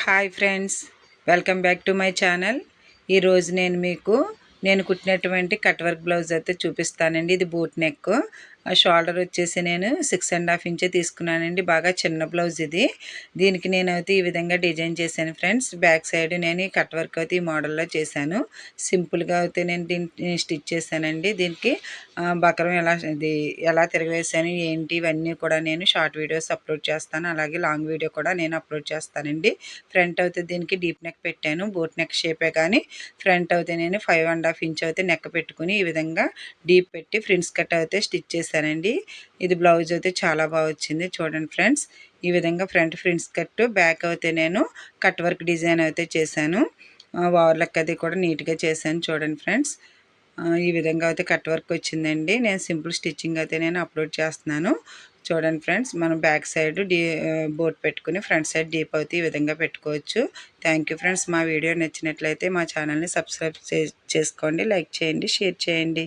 Hi friends, welcome back to my channel. ఈరోజు నేను కుట్టినటువంటి cut work blouse అయితే చూపిస్తానండి. ఇది బూట్ నెక్. షోల్డర్ వచ్చేసి నేను 6.5 ఇంచే తీసుకున్నానండి. బాగా చిన్న బ్లౌజ్ ఇది. దీనికి నేనైతే ఈ విధంగా డిజైన్ చేశాను ఫ్రెండ్స్. బ్యాక్ సైడ్ నేను ఈ కట్ వర్క్ అయితే ఈ మోడల్లో చేశాను. సింపుల్గా అయితే నేను దీన్ని స్టిచ్ చేశానండి. దీనికి బకరం ఎలా తిరగవేశాను ఏంటి ఇవన్నీ కూడా నేను షార్ట్ వీడియోస్ అప్లోడ్ చేస్తాను. అలాగే లాంగ్ వీడియో కూడా నేను అప్లోడ్ చేస్తానండి. ఫ్రంట్ అయితే దీనికి డీప్ నెక్ పెట్టాను. బోట్ నెక్ షేపే కానీ ఫ్రంట్ అయితే నేను 5.5 ఇంచ్ అయితే నెక్ పెట్టుకుని ఈ విధంగా డీప్ పెట్టి ఫ్రిన్స్ కట్ అయితే స్టిచ్ చేశానండి. ఇది బ్లౌజ్ అయితే చాలా బాగా వచ్చింది. చూడండి ఫ్రెండ్స్, ఈ విధంగా ఫ్రంట్ ఫ్రిన్స్ కట్, బ్యాక్ అయితే నేను కట్ వర్క్ డిజైన్ అయితే చేశాను. ఓవర్లక్ అది కూడా నీట్గా చేశాను. చూడండి ఫ్రెండ్స్, ఈ విధంగా అయితే కట్ వర్క్ వచ్చిందండి. నేను సింపుల్ స్టిచ్చింగ్ అయితే నేను అప్లోడ్ చేస్తున్నాను. చూడండి ఫ్రెండ్స్, మనం బ్యాక్ సైడ్ బోట్ పెట్టుకుని ఫ్రంట్ సైడ్ డీప్ అయితే ఈ విధంగా పెట్టుకోవచ్చు. Thank you friends. మా వీడియో నచ్చినట్లయితే మా ఛానల్ని సబ్స్క్రైబ్ చేసుకోండి, లైక్ చేయండి, షేర్ చేయండి.